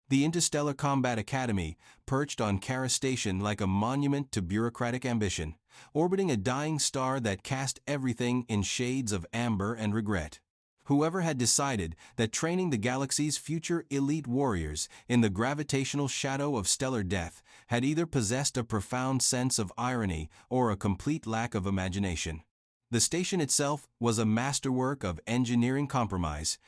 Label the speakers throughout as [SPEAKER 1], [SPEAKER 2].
[SPEAKER 1] The Interstellar Combat Academy perched on Kharis Station like a monument to bureaucratic ambition, orbiting a dying star that cast everything in shades of amber and regret. Whoever had decided that training the galaxy's future elite warriors in the gravitational shadow of stellar death had either possessed a profound sense of irony or a complete lack of imagination. The station itself was a masterwork of engineering compromise,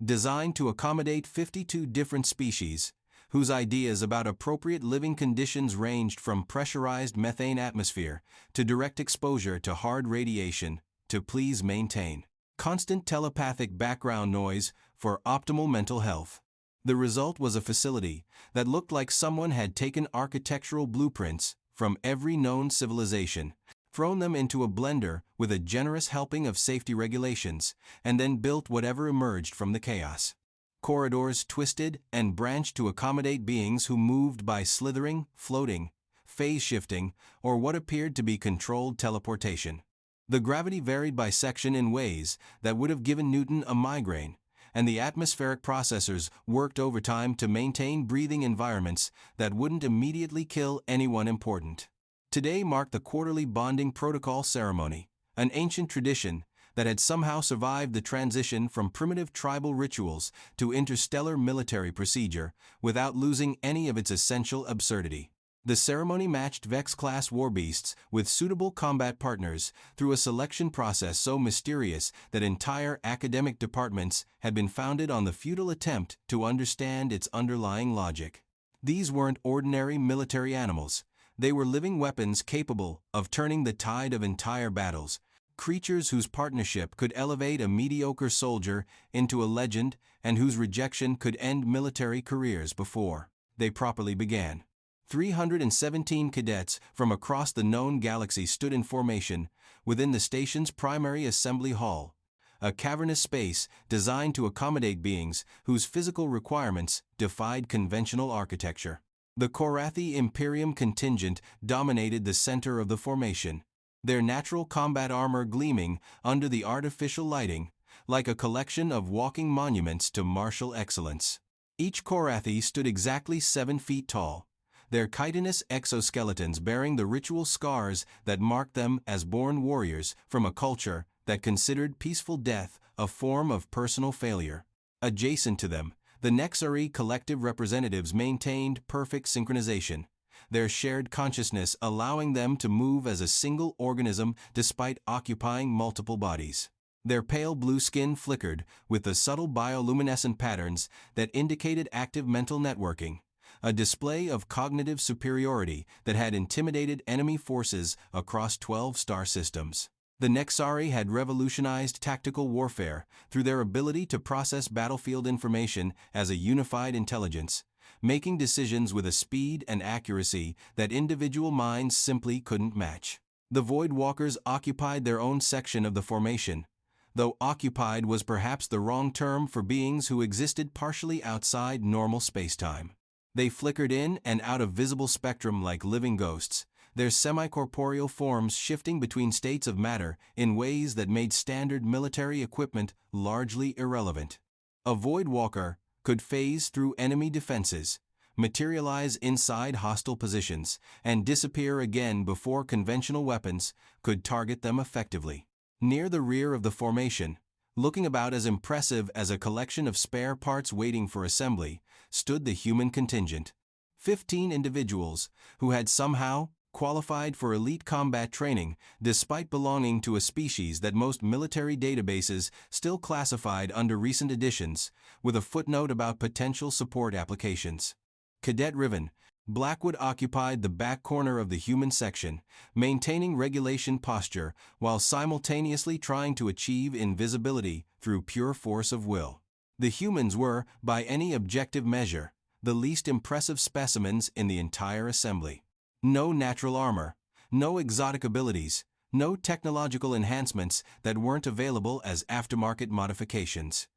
[SPEAKER 1] designed to accommodate 52 different species, whose ideas about appropriate living conditions ranged from pressurized methane atmosphere to direct exposure to hard radiation to please maintain constant telepathic background noise for optimal mental health. The result was a facility that looked like someone had taken architectural blueprints from every known civilization, thrown them into a blender with a generous helping of safety regulations, and then built whatever emerged from the chaos. Corridors twisted and branched to accommodate beings who moved by slithering, floating, phase-shifting, or what appeared to be controlled teleportation. The gravity varied by section in ways that would have given Newton a migraine, and the atmospheric processors worked overtime to maintain breathing environments that wouldn't immediately kill anyone important. Today marked the quarterly bonding protocol ceremony, an ancient tradition that had somehow survived the transition from primitive tribal rituals to interstellar military procedure without losing any of its essential absurdity. The ceremony matched Vex-class warbeasts with suitable combat partners through a selection process so mysterious that entire academic departments had been founded on the futile attempt to understand its underlying logic. These weren't ordinary military animals. They were living weapons capable of turning the tide of entire battles, creatures whose partnership could elevate a mediocre soldier into a legend and whose rejection could end military careers before they properly began. 317 cadets from across the known galaxy stood in formation within the station's primary assembly hall, a cavernous space designed to accommodate beings whose physical requirements defied conventional architecture. The Korathi Imperium contingent dominated the center of the formation, their natural combat armor gleaming under the artificial lighting, like a collection of walking monuments to martial excellence. Each Korathi stood exactly 7 feet tall, their chitinous exoskeletons bearing the ritual scars that marked them as born warriors from a culture that considered peaceful death a form of personal failure. Adjacent to them, the Nexari collective representatives maintained perfect synchronization, their shared consciousness allowing them to move as a single organism despite occupying multiple bodies. Their pale blue skin flickered with the subtle bioluminescent patterns that indicated active mental networking, a display of cognitive superiority that had intimidated enemy forces across 12 star systems. The Nexari had revolutionized tactical warfare through their ability to process battlefield information as a unified intelligence, making decisions with a speed and accuracy that individual minds simply couldn't match. The Void Walkers occupied their own section of the formation, though occupied was perhaps the wrong term for beings who existed partially outside normal spacetime. They flickered in and out of visible spectrum like living ghosts, their semi-corporeal forms shifting between states of matter in ways that made standard military equipment largely irrelevant. A Void Walker could phase through enemy defenses, materialize inside hostile positions, and disappear again before conventional weapons could target them effectively. Near the rear of the formation, looking about as impressive as a collection of spare parts waiting for assembly, stood the human contingent. 15 individuals who had somehow qualified for elite combat training despite belonging to a species that most military databases still classified under recent additions, with a footnote about potential support applications. Cadet Riven Blackwood occupied the back corner of the human section, maintaining regulation posture while simultaneously trying to achieve invisibility through pure force of will. The humans were, by any objective measure, the least impressive specimens in the entire assembly. No natural armor, no exotic abilities, no technological enhancements that weren't available as aftermarket modifications.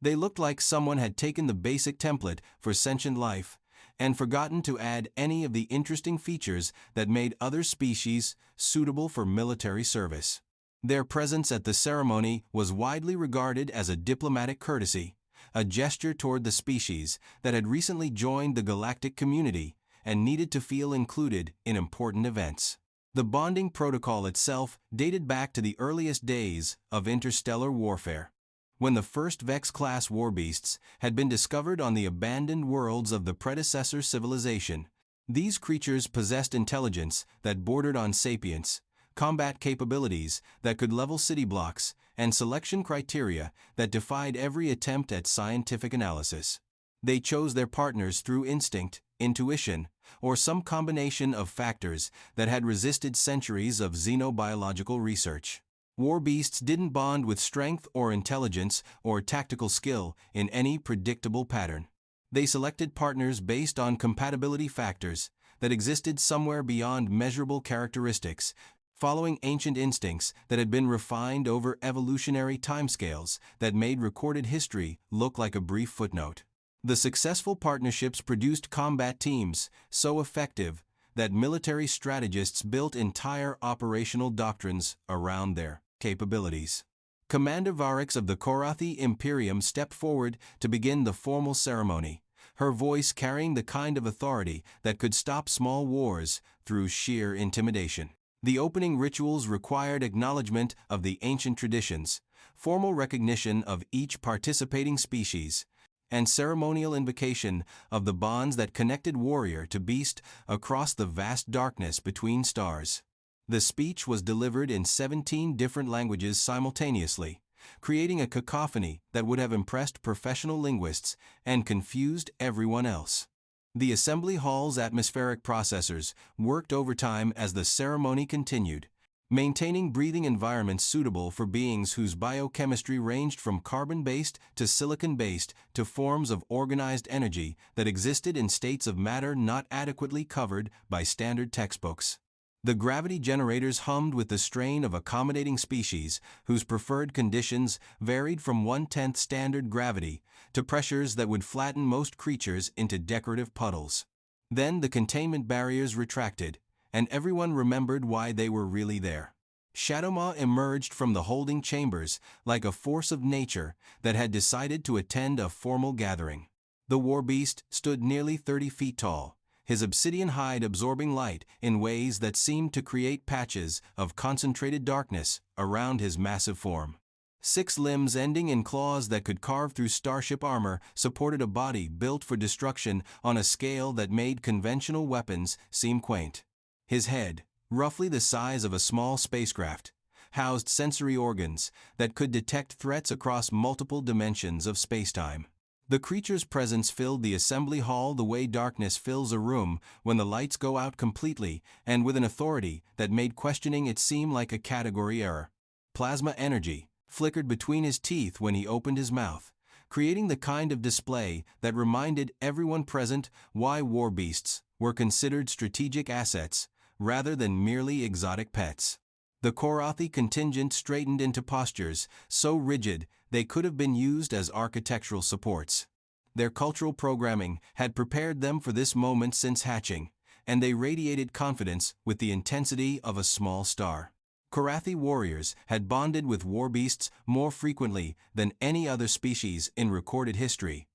[SPEAKER 1] They looked like someone had taken the basic template for sentient life and forgotten to add any of the interesting features that made other species suitable for military service. Their presence at the ceremony was widely regarded as a diplomatic courtesy, a gesture toward the species that had recently joined the galactic community and needed to feel included in important events. The bonding protocol itself dated back to the earliest days of interstellar warfare, when the first Vex-class warbeasts had been discovered on the abandoned worlds of the predecessor civilization. These creatures possessed intelligence that bordered on sapience, combat capabilities that could level city blocks, and selection criteria that defied every attempt at scientific analysis. They chose their partners through instinct, intuition, or some combination of factors that had resisted centuries of xenobiological research. Warbeasts didn't bond with strength or intelligence or tactical skill in any predictable pattern. They selected partners based on compatibility factors that existed somewhere beyond measurable characteristics, following ancient instincts that had been refined over evolutionary timescales that made recorded history look like a brief footnote. The successful partnerships produced combat teams so effective that military strategists built entire operational doctrines around their capabilities. Commander Varix of the Korathi Imperium stepped forward to begin the formal ceremony, her voice carrying the kind of authority that could stop small wars through sheer intimidation. The opening rituals required acknowledgement of the ancient traditions, formal recognition of each participating species, and ceremonial invocation of the bonds that connected warrior to beast across the vast darkness between stars. The speech was delivered in 17 different languages simultaneously, creating a cacophony that would have impressed professional linguists and confused everyone else. The assembly hall's atmospheric processors worked overtime as the ceremony continued, maintaining breathing environments suitable for beings whose biochemistry ranged from carbon-based to silicon-based to forms of organized energy that existed in states of matter not adequately covered by standard textbooks. The gravity generators hummed with the strain of accommodating species whose preferred conditions varied from 1/10 standard gravity to pressures that would flatten most creatures into decorative puddles. Then the containment barriers retracted, and everyone remembered why they were really there. Shadowmaw emerged from the holding chambers like a force of nature that had decided to attend a formal gathering. The warbeast stood nearly 30 feet tall, his obsidian hide absorbing light in ways that seemed to create patches of concentrated darkness around his massive form. 6 limbs ending in claws that could carve through starship armor supported a body built for destruction on a scale that made conventional weapons seem quaint. His head, roughly the size of a small spacecraft, housed sensory organs that could detect threats across multiple dimensions of spacetime. The creature's presence filled the assembly hall the way darkness fills a room when the lights go out completely, and with an authority that made questioning it seem like a category error. Plasma energy flickered between his teeth when he opened his mouth, creating the kind of display that reminded everyone present why warbeasts were considered strategic assets rather than merely exotic pets. The Korathi contingent straightened into postures so rigid they could have been used as architectural supports. Their cultural programming had prepared them for this moment since hatching, and they radiated confidence with the intensity of a small star. Korathi warriors had bonded with warbeasts more frequently than any other species in recorded history,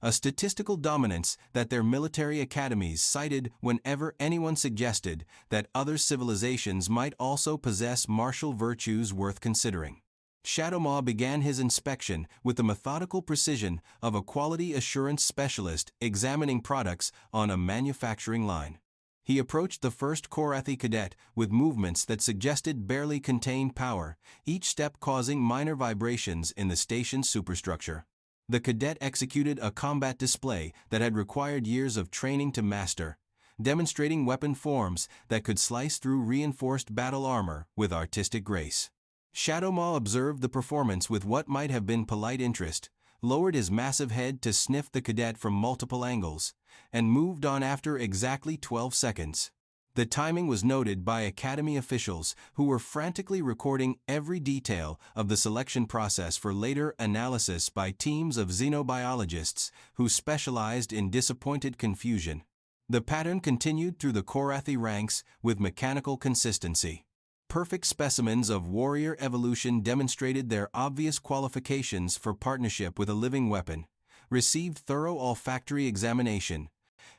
[SPEAKER 1] a statistical dominance that their military academies cited whenever anyone suggested that other civilizations might also possess martial virtues worth considering. Shadowmaw began his inspection with the methodical precision of a quality assurance specialist examining products on a manufacturing line. He approached the first Korathi cadet with movements that suggested barely contained power, each step causing minor vibrations in the station's superstructure. The cadet executed a combat display that had required years of training to master, demonstrating weapon forms that could slice through reinforced battle armor with artistic grace. Shadowmaw observed the performance with what might have been polite interest, lowered his massive head to sniff the cadet from multiple angles, and moved on after exactly 12 seconds. The timing was noted by Academy officials who were frantically recording every detail of the selection process for later analysis by teams of xenobiologists who specialized in disappointed confusion. The pattern continued through the Korathi ranks with mechanical consistency. Perfect specimens of warrior evolution demonstrated their obvious qualifications for partnership with a living weapon, received thorough olfactory examination,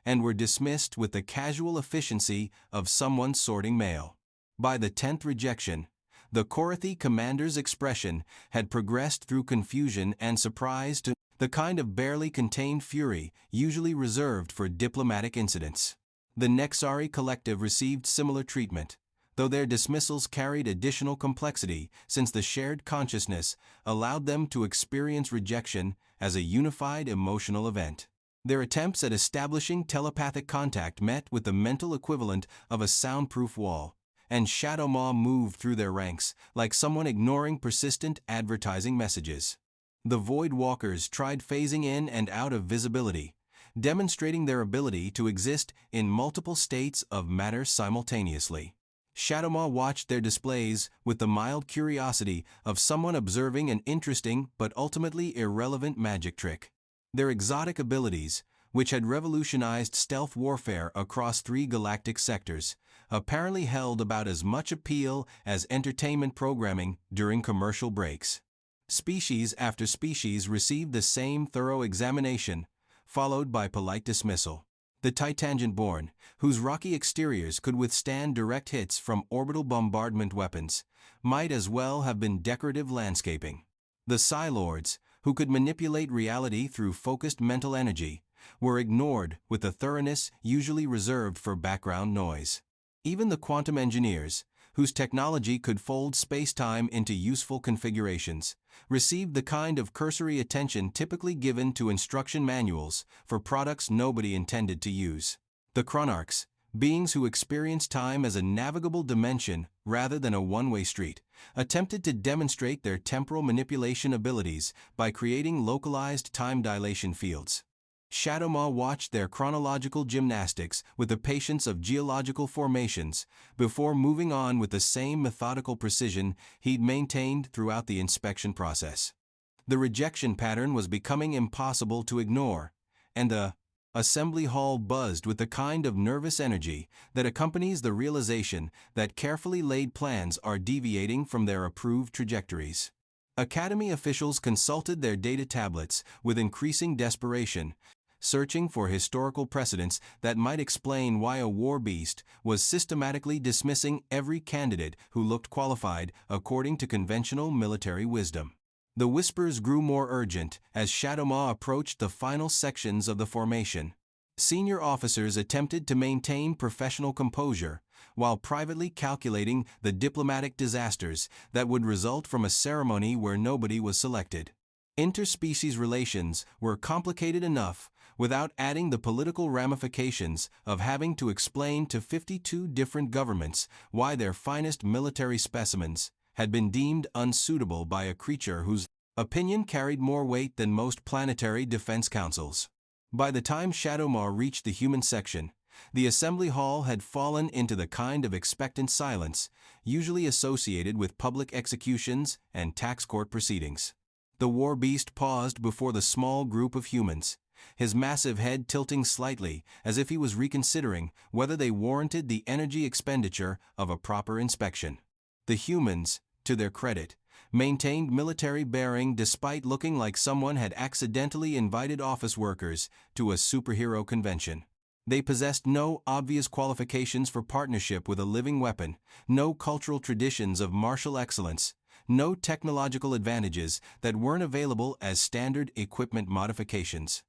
[SPEAKER 1] and were dismissed with the casual efficiency of someone sorting mail. By the 10th rejection, the Korathi commander's expression had progressed through confusion and surprise to the kind of barely contained fury usually reserved for diplomatic incidents. The Nexari collective received similar treatment, though their dismissals carried additional complexity since the shared consciousness allowed them to experience rejection as a unified emotional event. Their attempts at establishing telepathic contact met with the mental equivalent of a soundproof wall, and Shadowmaw moved through their ranks like someone ignoring persistent advertising messages. The Void Walkers tried phasing in and out of visibility, demonstrating their ability to exist in multiple states of matter simultaneously. Shadowmaw watched their displays with the mild curiosity of someone observing an interesting but ultimately irrelevant magic trick. Their exotic abilities, which had revolutionized stealth warfare across 3 galactic sectors, apparently held about as much appeal as entertainment programming during commercial breaks. Species after species received the same thorough examination, followed by polite dismissal. The Titangent-born, whose rocky exteriors could withstand direct hits from orbital bombardment weapons, might as well have been decorative landscaping. The Psylords, who could manipulate reality through focused mental energy, were ignored with the thoroughness usually reserved for background noise. Even the quantum engineers, whose technology could fold space-time into useful configurations, received the kind of cursory attention typically given to instruction manuals for products nobody intended to use. The Chronarchs, beings who experienced time as a navigable dimension rather than a one-way street, attempted to demonstrate their temporal manipulation abilities by creating localized time dilation fields. Shadowmaw watched their chronological gymnastics with the patience of geological formations before moving on with the same methodical precision he'd maintained throughout the inspection process. The rejection pattern was becoming impossible to ignore, and the assembly hall buzzed with the kind of nervous energy that accompanies the realization that carefully laid plans are deviating from their approved trajectories. Academy officials consulted their data tablets with increasing desperation, searching for historical precedents that might explain why a war beast was systematically dismissing every candidate who looked qualified according to conventional military wisdom. The whispers grew more urgent as Shadowmaw approached the final sections of the formation. Senior officers attempted to maintain professional composure while privately calculating the diplomatic disasters that would result from a ceremony where nobody was selected. Interspecies relations were complicated enough without adding the political ramifications of having to explain to 52 different governments why their finest military specimens had been deemed unsuitable by a creature whose opinion carried more weight than most planetary defense councils. By the time Shadowmaw reached the human section, the assembly hall had fallen into the kind of expectant silence usually associated with public executions and tax court proceedings. The war beast paused before the small group of humans, his massive head tilting slightly as if he was reconsidering whether they warranted the energy expenditure of a proper inspection. The humans, to their credit, maintained military bearing despite looking like someone had accidentally invited office workers to a superhero convention. They possessed no obvious qualifications for partnership with a living weapon, no cultural traditions of martial excellence, no technological advantages that weren't available as standard equipment modifications.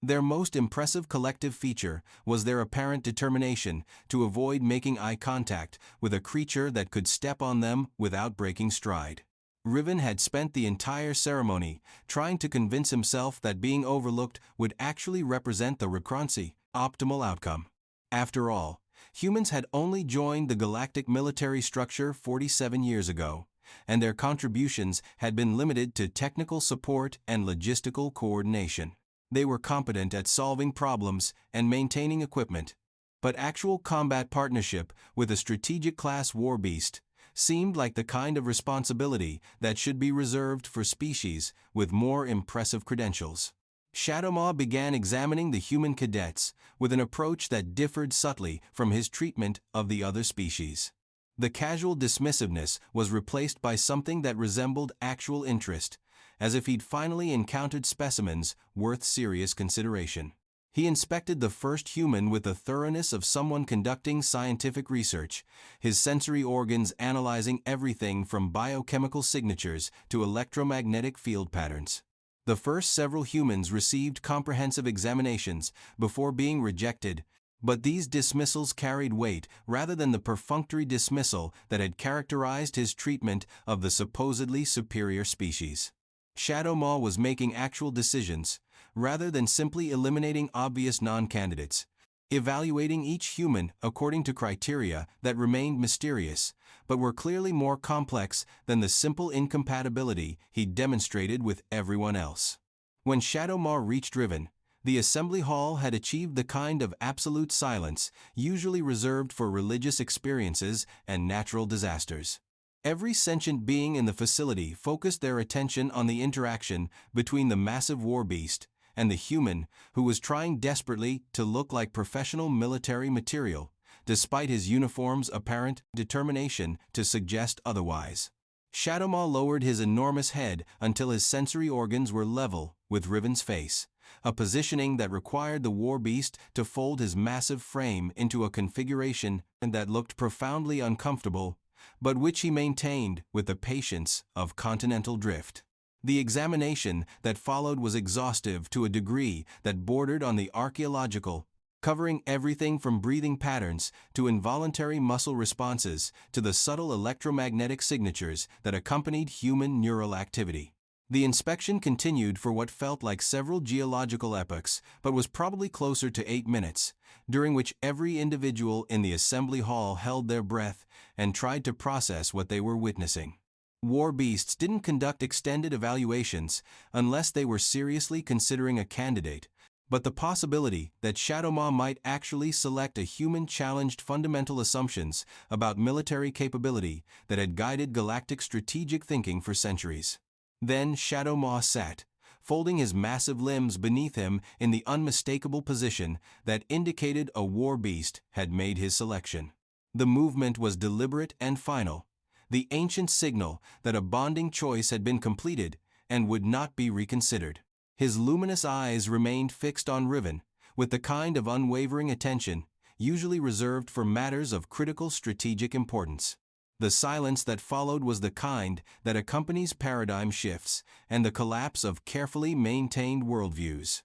[SPEAKER 1] Their most impressive collective feature was their apparent determination to avoid making eye contact with a creature that could step on them without breaking stride. Riven had spent the entire ceremony trying to convince himself that being overlooked would actually represent the recroncy, optimal outcome. After all, humans had only joined the galactic military structure 47 years ago, and their contributions had been limited to technical support and logistical coordination. They were competent at solving problems and maintaining equipment, but actual combat partnership with a strategic class war beast seemed like the kind of responsibility that should be reserved for species with more impressive credentials. Shadowmaw began examining the human cadets with an approach that differed subtly from his treatment of the other species. The casual dismissiveness was replaced by something that resembled actual interest, as if he'd finally encountered specimens worth serious consideration. He inspected the first human with the thoroughness of someone conducting scientific research, his sensory organs analyzing everything from biochemical signatures to electromagnetic field patterns. The first several humans received comprehensive examinations before being rejected, but these dismissals carried weight rather than the perfunctory dismissal that had characterized his treatment of the supposedly superior species. Shadowmaw was making actual decisions, rather than simply eliminating obvious non-candidates, evaluating each human according to criteria that remained mysterious, but were clearly more complex than the simple incompatibility he demonstrated with everyone else. When Shadowmaw reached Riven, the assembly hall had achieved the kind of absolute silence usually reserved for religious experiences and natural disasters. Every sentient being in the facility focused their attention on the interaction between the massive war beast and the human who was trying desperately to look like professional military material, despite his uniform's apparent determination to suggest otherwise. Shadowmaw lowered his enormous head until his sensory organs were level with Riven's face, a positioning that required the war beast to fold his massive frame into a configuration that looked profoundly uncomfortable, but which he maintained with the patience of continental drift. The examination that followed was exhaustive to a degree that bordered on the archaeological, covering everything from breathing patterns to involuntary muscle responses to the subtle electromagnetic signatures that accompanied human neural activity. The inspection continued for what felt like several geological epochs, but was probably closer to 8 minutes, during which every individual in the assembly hall held their breath and tried to process what they were witnessing. War beasts didn't conduct extended evaluations unless they were seriously considering a candidate, but the possibility that Shadowmaw might actually select a human challenged fundamental assumptions about military capability that had guided galactic strategic thinking for centuries. Then Shadowmaw sat, folding his massive limbs beneath him in the unmistakable position that indicated a war beast had made his selection. The movement was deliberate and final, the ancient signal that a bonding choice had been completed and would not be reconsidered. His luminous eyes remained fixed on Riven, with the kind of unwavering attention usually reserved for matters of critical strategic importance. The silence that followed was the kind that accompanies paradigm shifts and the collapse of carefully maintained worldviews.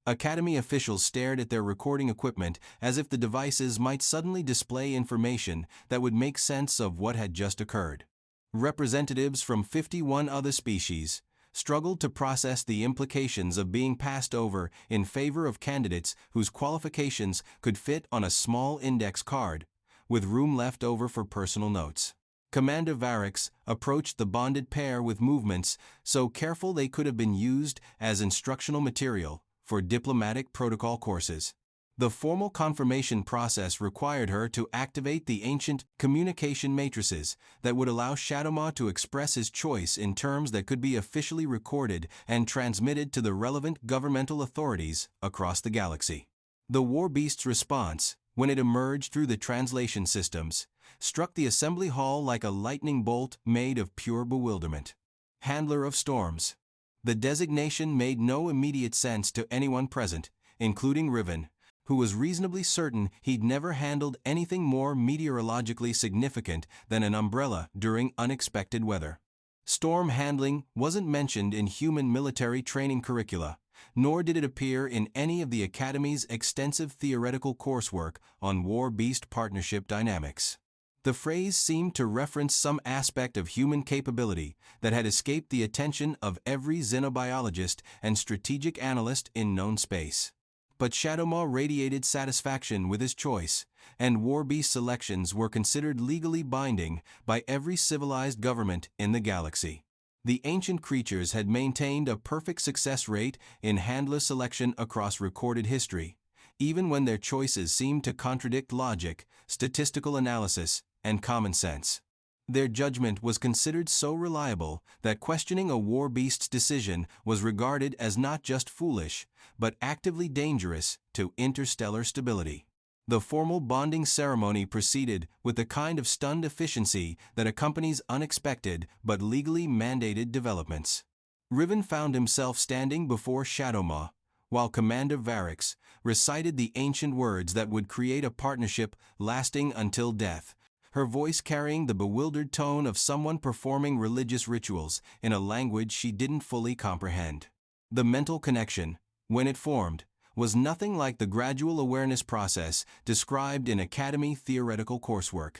[SPEAKER 1] Academy officials stared at their recording equipment as if the devices might suddenly display information that would make sense of what had just occurred. Representatives from 51 other species struggled to process the implications of being passed over in favor of candidates whose qualifications could fit on a small index card, with room left over for personal notes. Commander Varix approached the bonded pair with movements so careful they could have been used as instructional material for diplomatic protocol courses. The formal confirmation process required her to activate the ancient communication matrices that would allow Shadowmaw to express his choice in terms that could be officially recorded and transmitted to the relevant governmental authorities across the galaxy. The war beast's response, when it emerged through the translation systems, struck the assembly hall like a lightning bolt made of pure bewilderment. Handler of Storms. The designation made no immediate sense to anyone present, including Riven, who was reasonably certain he'd never handled anything more meteorologically significant than an umbrella during unexpected weather. Storm handling wasn't mentioned in human military training curricula, nor did it appear in any of the Academy's extensive theoretical coursework on war-beast partnership dynamics. The phrase seemed to reference some aspect of human capability that had escaped the attention of every xenobiologist and strategic analyst in known space. But Shadowmaw radiated satisfaction with his choice, and war beast selections were considered legally binding by every civilized government in the galaxy. The ancient creatures had maintained a perfect success rate in handler selection across recorded history, even when their choices seemed to contradict logic, statistical analysis, and common sense. Their judgment was considered so reliable that questioning a war beast's decision was regarded as not just foolish, but actively dangerous to interstellar stability. The formal bonding ceremony proceeded with the kind of stunned efficiency that accompanies unexpected but legally mandated developments. Riven found himself standing before Shadowmaw, while Commander Varix recited the ancient words that would create a partnership lasting until death, her voice carrying the bewildered tone of someone performing religious rituals in a language she didn't fully comprehend. The mental connection, when it formed, was nothing like the gradual awareness process described in Academy theoretical coursework.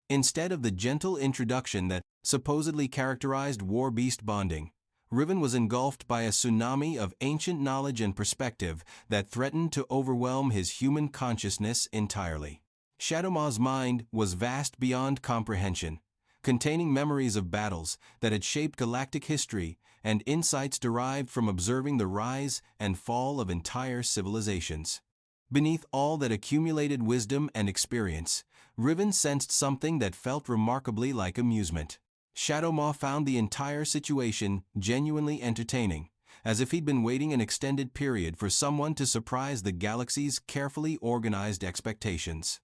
[SPEAKER 1] Instead of the gentle introduction that supposedly characterized war-beast bonding, Riven was engulfed by a tsunami of ancient knowledge and perspective that threatened to overwhelm his human consciousness entirely. Shadowmaw's mind was vast beyond comprehension, containing memories of battles that had shaped galactic history and insights derived from observing the rise and fall of entire civilizations. Beneath all that accumulated wisdom and experience, Riven sensed something that felt remarkably like amusement. Shadowmaw found the entire situation genuinely entertaining, as if he'd been waiting an extended period for someone to surprise the galaxy's carefully organized expectations.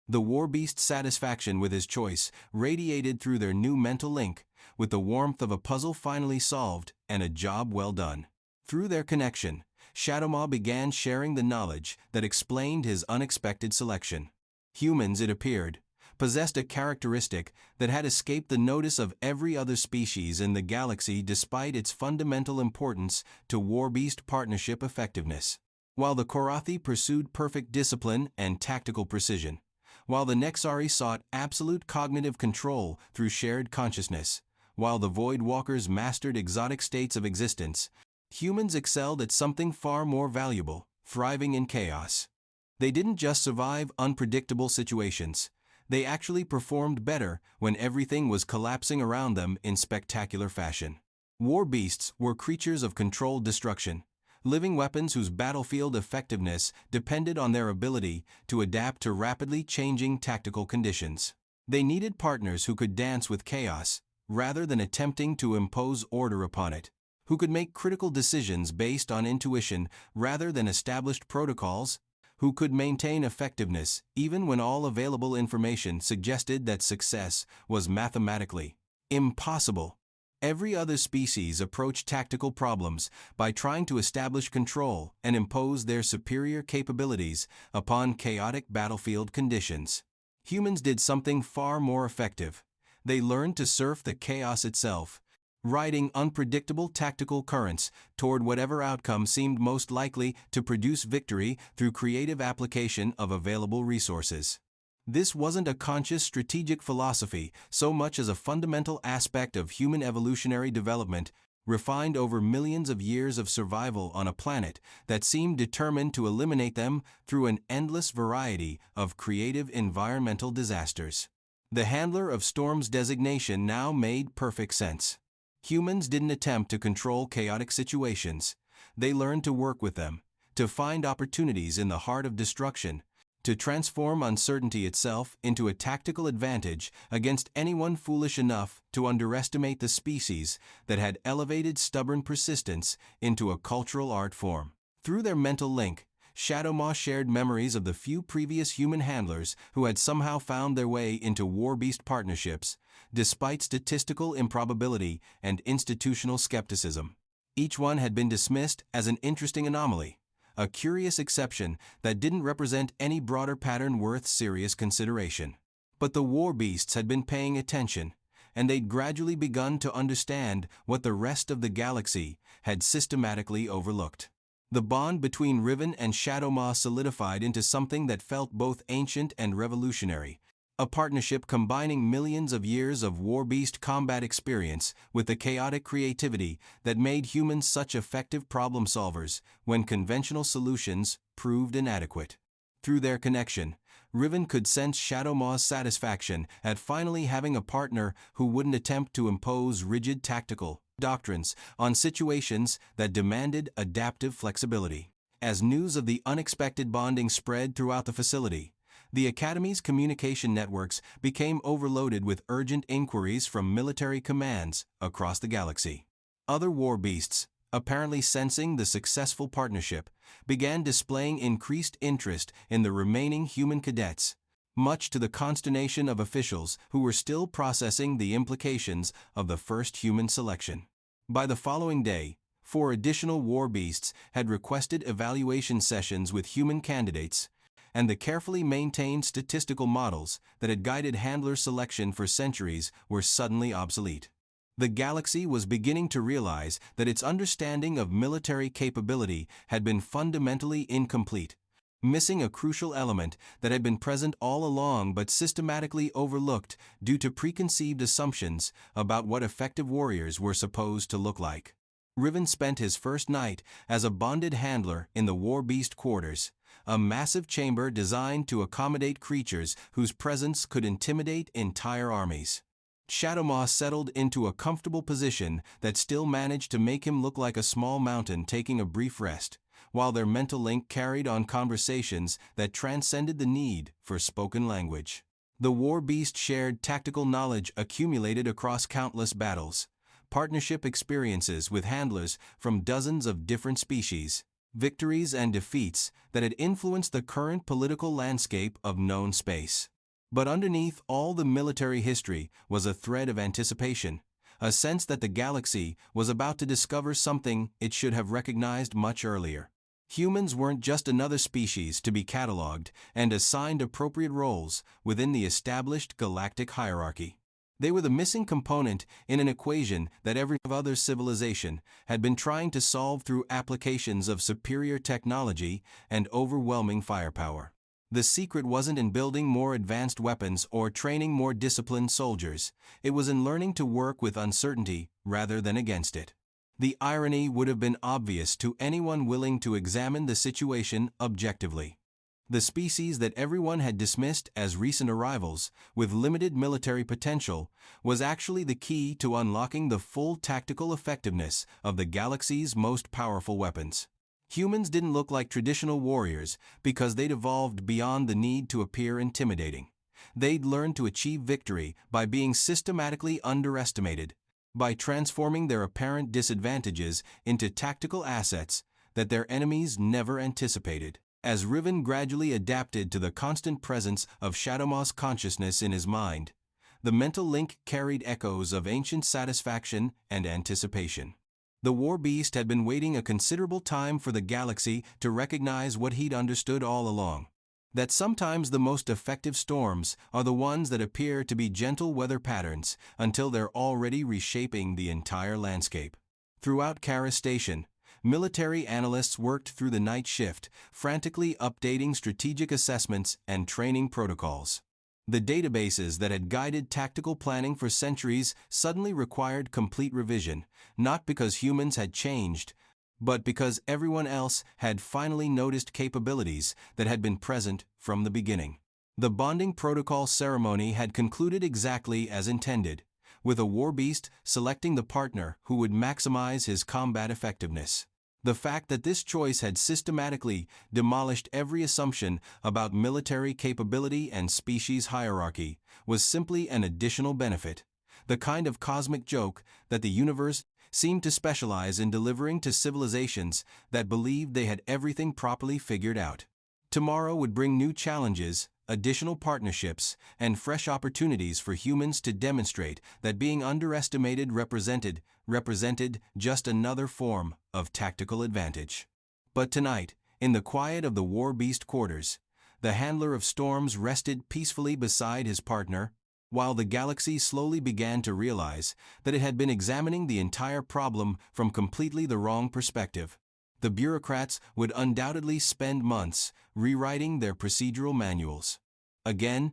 [SPEAKER 1] The warbeast's satisfaction with his choice radiated through their new mental link, with the warmth of a puzzle finally solved and a job well done. Through their connection, Shadowmaw began sharing the knowledge that explained his unexpected selection. Humans, it appeared, possessed a characteristic that had escaped the notice of every other species in the galaxy despite its fundamental importance to warbeast partnership effectiveness. While the Korathi pursued perfect discipline and tactical precision, while the Nexari sought absolute cognitive control through shared consciousness, while the Void Walkers mastered exotic states of existence, humans excelled at something far more valuable: thriving in chaos. They didn't just survive unpredictable situations, they actually performed better when everything was collapsing around them in spectacular fashion. War beasts were creatures of controlled destruction, living weapons whose battlefield effectiveness depended on their ability to adapt to rapidly changing tactical conditions. They needed partners who could dance with chaos, rather than attempting to impose order upon it, who could make critical decisions based on intuition rather than established protocols, who could maintain effectiveness even when all available information suggested that success was mathematically impossible. Every other species approached tactical problems by trying to establish control and impose their superior capabilities upon chaotic battlefield conditions. Humans did something far more effective. They learned to surf the chaos itself, riding unpredictable tactical currents toward whatever outcome seemed most likely to produce victory through creative application of available resources. This wasn't a conscious strategic philosophy so much as a fundamental aspect of human evolutionary development, refined over millions of years of survival on a planet that seemed determined to eliminate them through an endless variety of creative environmental disasters. The Handler of Storms designation now made perfect sense. Humans didn't attempt to control chaotic situations. They learned to work with them, to find opportunities in the heart of destruction, to transform uncertainty itself into a tactical advantage against anyone foolish enough to underestimate the species that had elevated stubborn persistence into a cultural art form. Through their mental link, Shadowmaw shared memories of the few previous human handlers who had somehow found their way into warbeast partnerships, despite statistical improbability and institutional skepticism. Each one had been dismissed as an interesting anomaly, a curious exception that didn't represent any broader pattern worth serious consideration. But the warbeasts had been paying attention, and they'd gradually begun to understand what the rest of the galaxy had systematically overlooked. The bond between Riven and Shadowmaw solidified into something that felt both ancient and revolutionary, a partnership combining millions of years of warbeast combat experience with the chaotic creativity that made humans such effective problem solvers when conventional solutions proved inadequate. Through their connection, Riven could sense Shadowmaw's satisfaction at finally having a partner who wouldn't attempt to impose rigid tactical doctrines on situations that demanded adaptive flexibility. As news of the unexpected bonding spread throughout the facility, the Academy's communication networks became overloaded with urgent inquiries from military commands across the galaxy. Other warbeasts, apparently sensing the successful partnership, began displaying increased interest in the remaining human cadets, much to the consternation of officials who were still processing the implications of the first human selection. By the following day, 4 additional war beasts had requested evaluation sessions with human candidates, and the carefully maintained statistical models that had guided handler selection for centuries were suddenly obsolete. The galaxy was beginning to realize that its understanding of military capability had been fundamentally incomplete, missing a crucial element that had been present all along but systematically overlooked due to preconceived assumptions about what effective warriors were supposed to look like. Riven spent his first night as a bonded handler in the War Beast quarters, a massive chamber designed to accommodate creatures whose presence could intimidate entire armies. Shadowmaw settled into a comfortable position that still managed to make him look like a small mountain taking a brief rest, while their mental link carried on conversations that transcended the need for spoken language. The War Beast shared tactical knowledge accumulated across countless battles, partnership experiences with handlers from dozens of different species, victories and defeats that had influenced the current political landscape of known space. But underneath all the military history was a thread of anticipation, a sense that the galaxy was about to discover something it should have recognized much earlier. Humans weren't just another species to be cataloged and assigned appropriate roles within the established galactic hierarchy. They were the missing component in an equation that every other civilization had been trying to solve through applications of superior technology and overwhelming firepower. The secret wasn't in building more advanced weapons or training more disciplined soldiers. It was in learning to work with uncertainty rather than against it. The irony would have been obvious to anyone willing to examine the situation objectively. The species that everyone had dismissed as recent arrivals, with limited military potential, was actually the key to unlocking the full tactical effectiveness of the galaxy's most powerful weapons. Humans didn't look like traditional warriors because they'd evolved beyond the need to appear intimidating. They'd learned to achieve victory by being systematically underestimated, by transforming their apparent disadvantages into tactical assets that their enemies never anticipated. As Riven gradually adapted to the constant presence of Shadowmaw's consciousness in his mind, the mental link carried echoes of ancient satisfaction and anticipation. The War Beast had been waiting a considerable time for the galaxy to recognize what he'd understood all along: that sometimes the most effective storms are the ones that appear to be gentle weather patterns until they're already reshaping the entire landscape. Throughout Kharis Station, military analysts worked through the night shift, frantically updating strategic assessments and training protocols. The databases that had guided tactical planning for centuries suddenly required complete revision, not because humans had changed, but because everyone else had finally noticed capabilities that had been present from the beginning. The bonding protocol ceremony had concluded exactly as intended, with a war beast selecting the partner who would maximize his combat effectiveness. The fact that this choice had systematically demolished every assumption about military capability and species hierarchy was simply an additional benefit, the kind of cosmic joke that the universe seemed to specialize in delivering to civilizations that believed they had everything properly figured out. Tomorrow would bring new challenges, additional partnerships, and fresh opportunities for humans to demonstrate that being underestimated represented just another form of tactical advantage. But tonight, in the quiet of the War Beast quarters, the Handler of Storms rested peacefully beside his partner, while the galaxy slowly began to realize that it had been examining the entire problem from completely the wrong perspective. The bureaucrats would undoubtedly spend months rewriting their procedural manuals. Again,